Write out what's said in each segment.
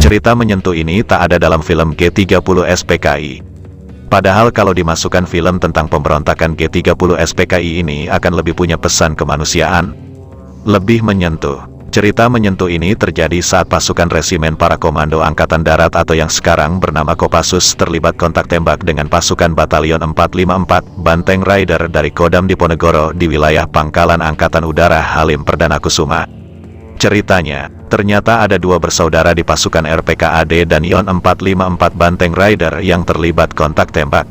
Cerita menyentuh ini tak ada dalam film G30 SPKI. Padahal kalau dimasukkan film tentang pemberontakan G30 SPKI ini akan lebih punya pesan kemanusiaan. Lebih menyentuh. Cerita menyentuh ini terjadi saat pasukan resimen para komando Angkatan Darat atau yang sekarang bernama Kopassus terlibat kontak tembak dengan pasukan Batalion 454 Banteng Rider dari Kodam Diponegoro di wilayah Pangkalan Angkatan Udara Halim Perdana Kusuma. Ceritanya, ternyata ada dua bersaudara di pasukan RPKAD dan Ion 454 Banteng Rider yang terlibat kontak tembak.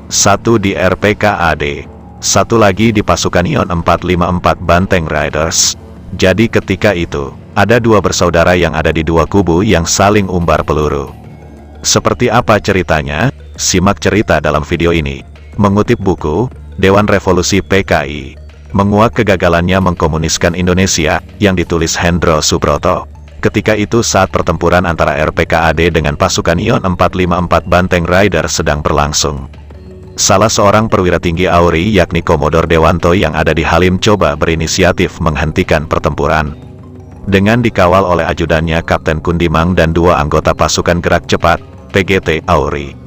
Satu di RPKAD, satu lagi di pasukan Ion 454 Banteng Riders. Jadi ketika itu, ada dua bersaudara yang ada di dua kubu yang saling umbar peluru. Seperti apa ceritanya? Simak cerita dalam video ini. Mengutip buku, Dewan Revolusi PKI, menguak kegagalannya mengkomuniskan Indonesia, yang ditulis Hendro Subroto. Ketika itu saat pertempuran antara RPKAD dengan pasukan Ion 454 Banteng Rider sedang berlangsung. Salah seorang perwira tinggi AURI yakni Komodor Dewanto yang ada di Halim coba berinisiatif menghentikan pertempuran. Dengan dikawal oleh ajudannya Kapten Kundimang dan dua anggota pasukan gerak cepat, PGT AURI.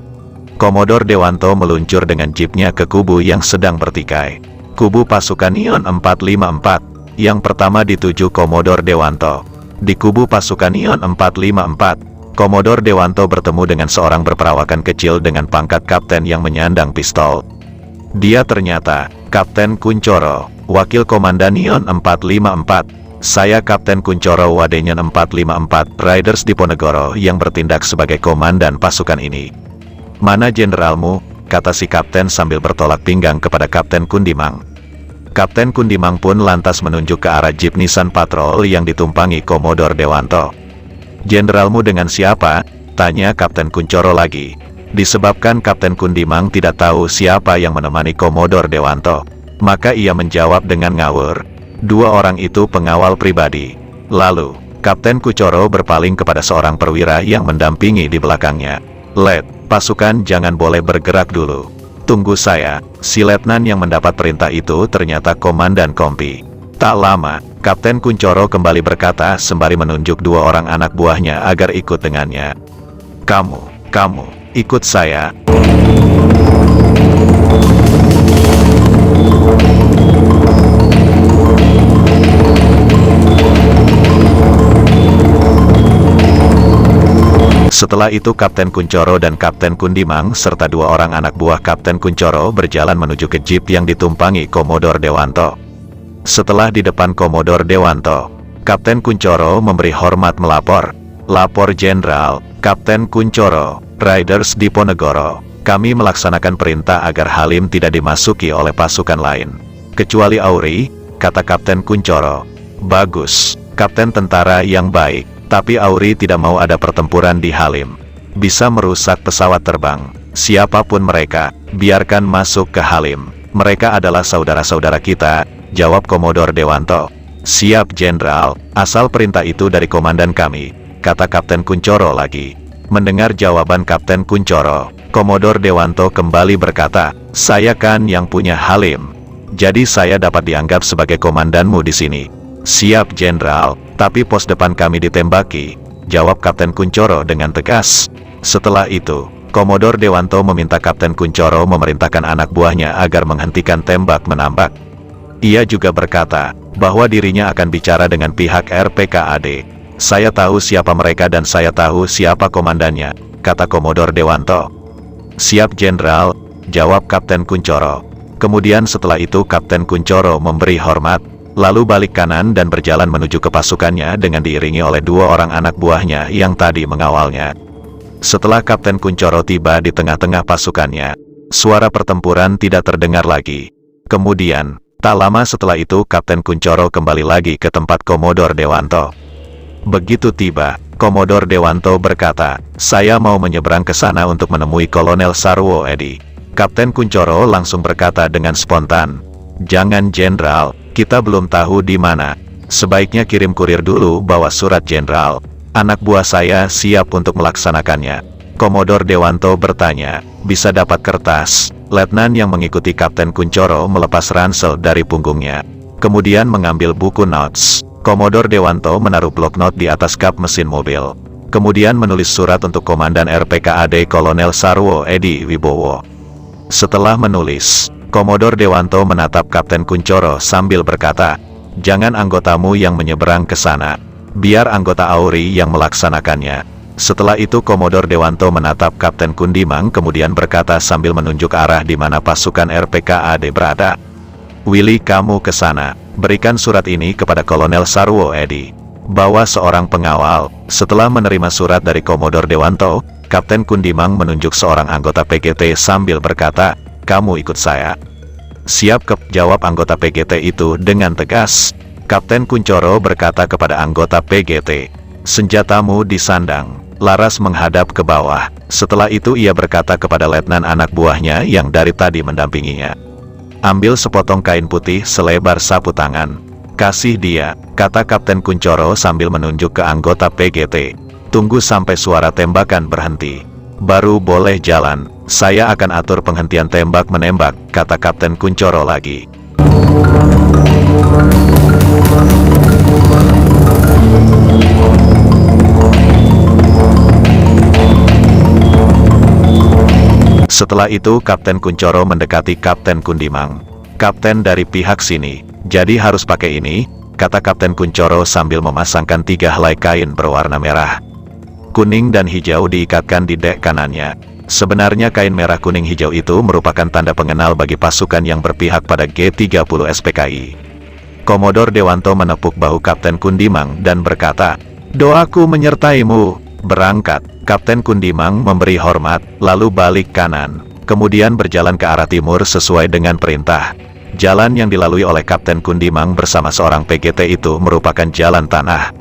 Komodor Dewanto meluncur dengan jeepnya ke kubu yang sedang bertikai. Kubu pasukan Ion 454, yang pertama dituju Komodor Dewanto. Di kubu pasukan Ion 454, Komodor Dewanto bertemu dengan seorang berperawakan kecil dengan pangkat kapten yang menyandang pistol. Dia ternyata Kapten Kuncoro, wakil komandan Ion 454. Saya Kapten Kuncoro Wadenyen 454 Riders Diponegoro yang bertindak sebagai komandan pasukan ini. Mana jenderalmu? Kata si kapten sambil bertolak pinggang kepada Kapten Kundimang. Kapten Kundimang pun lantas menunjuk ke arah jeep Nissan Patrol yang ditumpangi Komodor Dewanto. Jenderalmu dengan siapa? Tanya Kapten Kuncoro lagi. Disebabkan Kapten Kundimang tidak tahu siapa yang menemani Komodor Dewanto, maka ia menjawab dengan ngawur. Dua orang itu pengawal pribadi. Lalu, Kapten Kuncoro berpaling kepada seorang perwira yang mendampingi di belakangnya. Let, pasukan jangan boleh bergerak dulu. Tunggu saya. Si letnan yang mendapat perintah itu ternyata Komandan Kompi. Tak lama, Kapten Kuncoro kembali berkata sembari menunjuk dua orang anak buahnya agar ikut dengannya. Kamu, ikut saya. Setelah itu Kapten Kuncoro dan Kapten Kundimang serta dua orang anak buah Kapten Kuncoro berjalan menuju ke jeep yang ditumpangi Komodor Dewanto. Setelah di depan Komodor Dewanto, Kapten Kuncoro memberi hormat melapor. Lapor Jenderal, Kapten Kuncoro, Riders Diponegoro. Kami melaksanakan perintah agar Halim tidak dimasuki oleh pasukan lain. Kecuali AURI, kata Kapten Kuncoro. Bagus, Kapten tentara yang baik, tapi AURI tidak mau ada pertempuran di Halim. Bisa merusak pesawat terbang. Siapapun mereka, biarkan masuk ke Halim. Mereka adalah saudara-saudara kita, jawab Komodor Dewanto. Siap Jenderal, asal perintah itu dari komandan kami, kata Kapten Kuncoro lagi. Mendengar jawaban Kapten Kuncoro, Komodor Dewanto kembali berkata, saya kan yang punya Halim. Jadi saya dapat dianggap sebagai komandanmu di sini. Siap Jenderal, tapi pos depan kami ditembaki, jawab Kapten Kuncoro dengan tegas. Setelah itu, Komodor Dewanto meminta Kapten Kuncoro memerintahkan anak buahnya agar menghentikan tembak menambak. Ia juga berkata, bahwa dirinya akan bicara dengan pihak RPKAD. Saya tahu siapa mereka dan saya tahu siapa komandannya, kata Komodor Dewanto. Siap Jenderal, jawab Kapten Kuncoro. Kemudian setelah itu Kapten Kuncoro memberi hormat, lalu balik kanan dan berjalan menuju ke pasukannya dengan diiringi oleh dua orang anak buahnya yang tadi mengawalnya. Setelah Kapten Kuncoro tiba di tengah-tengah pasukannya, suara pertempuran tidak terdengar lagi. Kemudian, tak lama setelah itu Kapten Kuncoro kembali lagi ke tempat Komodor Dewanto. Begitu tiba, Komodor Dewanto berkata, saya mau menyeberang ke sana untuk menemui Kolonel Sarwo Edi. Kapten Kuncoro langsung berkata dengan spontan, jangan Jenderal, kita belum tahu di mana. Sebaiknya kirim kurir dulu bawa surat Jenderal. Anak buah saya siap untuk melaksanakannya. Komodor Dewanto bertanya, bisa dapat kertas? Letnan yang mengikuti Kapten Kuncoro melepas ransel dari punggungnya. Kemudian mengambil buku notes. Komodor Dewanto menaruh blok not di atas kap mesin mobil. Kemudian menulis surat untuk Komandan RPKAD Kolonel Sarwo Edi Wibowo. Setelah menulis, Komodor Dewanto menatap Kapten Kuncoro sambil berkata, "Jangan anggotamu yang menyeberang ke sana. Biar anggota AURI yang melaksanakannya." Setelah itu Komodor Dewanto menatap Kapten Kundimang kemudian berkata sambil menunjuk arah di mana pasukan RPKAD berada, "Willy, kamu ke sana. Berikan surat ini kepada Kolonel Sarwo Edi. Bawa seorang pengawal." Setelah menerima surat dari Komodor Dewanto, Kapten Kundimang menunjuk seorang anggota PGT sambil berkata, "Kamu ikut saya." "Siap, Kep," jawab anggota PGT itu dengan tegas. Kapten Kuncoro berkata kepada anggota PGT, "Senjatamu disandang, laras menghadap ke bawah." Setelah itu ia berkata kepada letnan anak buahnya yang dari tadi mendampinginya, "Ambil sepotong kain putih selebar sapu tangan. Kasih dia," kata Kapten Kuncoro sambil menunjuk ke anggota PGT. "Tunggu sampai suara tembakan berhenti. Baru boleh jalan. Saya akan atur penghentian tembak-menembak," kata Kapten Kuncoro lagi. Setelah itu Kapten Kuncoro mendekati Kapten Kundimang. "Kapten dari pihak sini, jadi harus pakai ini," kata Kapten Kuncoro sambil memasangkan 3 helai kain berwarna merah, kuning dan hijau diikatkan di dek kanannya. Sebenarnya kain merah kuning hijau itu merupakan tanda pengenal bagi pasukan yang berpihak pada G30 SPKI. Komodor Dewanto menepuk bahu Kapten Kundimang dan berkata, "Doaku menyertaimu. Berangkat." Kapten Kundimang memberi hormat, lalu balik kanan, kemudian berjalan ke arah timur sesuai dengan perintah. Jalan yang dilalui oleh Kapten Kundimang bersama seorang PGT itu merupakan jalan tanah,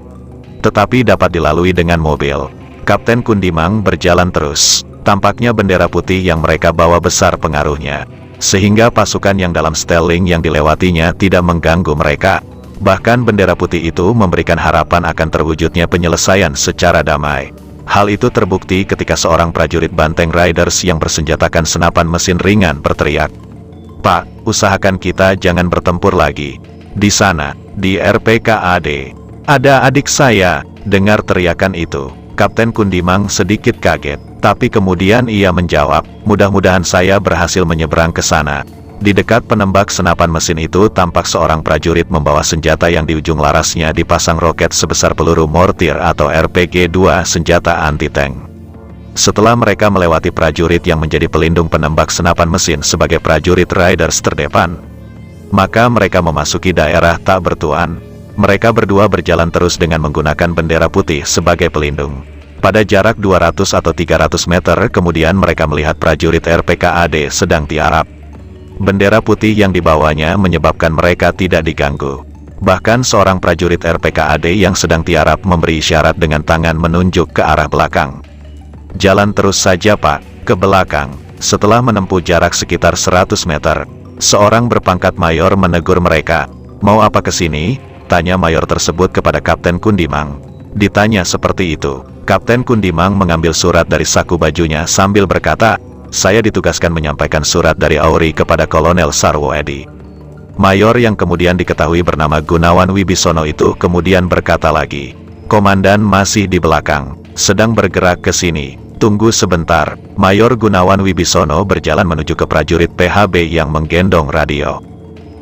tetapi dapat dilalui dengan mobil. Kapten Kundimang berjalan terus. Tampaknya bendera putih yang mereka bawa besar pengaruhnya, sehingga pasukan yang dalam stelling yang dilewatinya tidak mengganggu mereka. Bahkan bendera putih itu memberikan harapan akan terwujudnya penyelesaian secara damai. Hal itu terbukti ketika seorang prajurit Banteng Riders yang bersenjatakan senapan mesin ringan berteriak, "Pak, usahakan kita jangan bertempur lagi. Di sana, di RPKAD, ada adik saya." Dengar teriakan itu, Kapten Kundimang sedikit kaget, tapi kemudian ia menjawab, "Mudah-mudahan saya berhasil menyeberang ke sana." Di dekat penembak senapan mesin itu tampak seorang prajurit membawa senjata yang di ujung larasnya dipasang roket sebesar peluru mortir atau RPG-2 senjata anti-tank. Setelah mereka melewati prajurit yang menjadi pelindung penembak senapan mesin sebagai prajurit Riders terdepan, maka mereka memasuki daerah tak bertuan. Mereka berdua berjalan terus dengan menggunakan bendera putih sebagai pelindung. Pada jarak 200 atau 300 meter kemudian mereka melihat prajurit RPKAD sedang tiarap. Bendera putih yang dibawanya menyebabkan mereka tidak diganggu. Bahkan seorang prajurit RPKAD yang sedang tiarap memberi isyarat dengan tangan menunjuk ke arah belakang. "Jalan terus saja, Pak, ke belakang." Setelah menempuh jarak sekitar 100 meter, seorang berpangkat mayor menegur mereka. "Mau apa ke sini?" tanya mayor tersebut kepada Kapten Kundimang. Ditanya seperti itu, Kapten Kundimang mengambil surat dari saku bajunya sambil berkata, "Saya ditugaskan menyampaikan surat dari AURI kepada Kolonel Sarwo Edi." Mayor yang kemudian diketahui bernama Gunawan Wibisono itu kemudian berkata lagi, "Komandan masih di belakang, sedang bergerak ke sini. Tunggu sebentar." Mayor Gunawan Wibisono berjalan menuju ke prajurit PHB yang menggendong radio.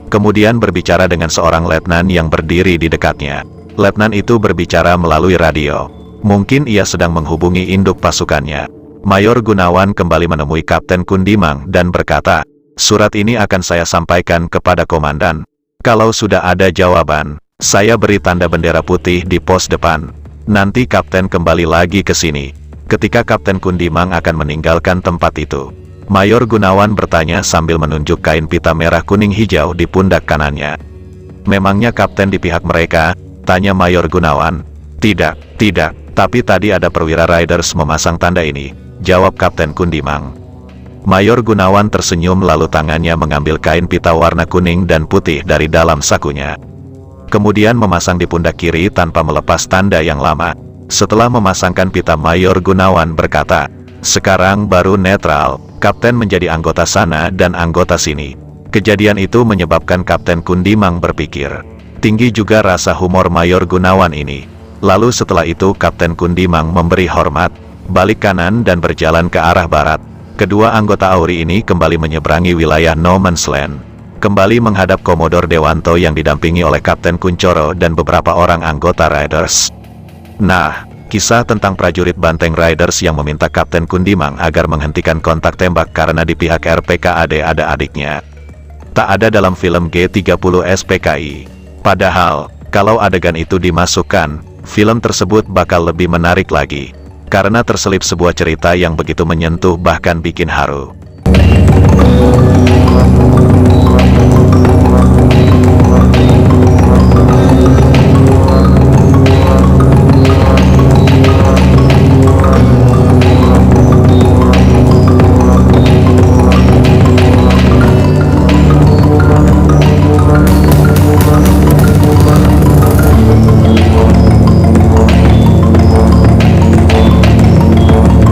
Kemudian berbicara dengan seorang letnan yang berdiri di dekatnya. Letnan itu berbicara melalui radio. Mungkin ia sedang menghubungi induk pasukannya. Mayor Gunawan kembali menemui Kapten Kundimang dan berkata, "Surat ini akan saya sampaikan kepada komandan. Kalau sudah ada jawaban, saya beri tanda bendera putih di pos depan. Nanti Kapten kembali lagi ke sini." Ketika Kapten Kundimang akan meninggalkan tempat itu, Mayor Gunawan bertanya sambil menunjuk kain pita merah kuning hijau di pundak kanannya. "Memangnya Kapten di pihak mereka?" tanya Mayor Gunawan. Tidak, tapi tadi ada perwira Riders memasang tanda ini," jawab Kapten Kundimang. Mayor Gunawan tersenyum lalu tangannya mengambil kain pita warna kuning dan putih dari dalam sakunya. Kemudian memasang di pundak kiri tanpa melepas tanda yang lama. Setelah memasangkan pita, Mayor Gunawan berkata, "Sekarang baru netral, Kapten menjadi anggota sana dan anggota sini." Kejadian itu menyebabkan Kapten Kundimang berpikir, tinggi juga rasa humor Mayor Gunawan ini. Lalu setelah itu Kapten Kundimang memberi hormat, balik kanan dan berjalan ke arah barat. Kedua anggota Auri ini kembali menyeberangi wilayah No Man's Land, kembali menghadap Komodor Dewanto yang didampingi oleh Kapten Kuncoro dan beberapa orang anggota Riders. Nah, kisah tentang prajurit Banteng Riders yang meminta Kapten Kundimang agar menghentikan kontak tembak karena di pihak RPKAD ada adiknya, tak ada dalam film G30 SPKI. Padahal, kalau adegan itu dimasukkan, film tersebut bakal lebih menarik lagi, karena terselip sebuah cerita yang begitu menyentuh bahkan bikin haru.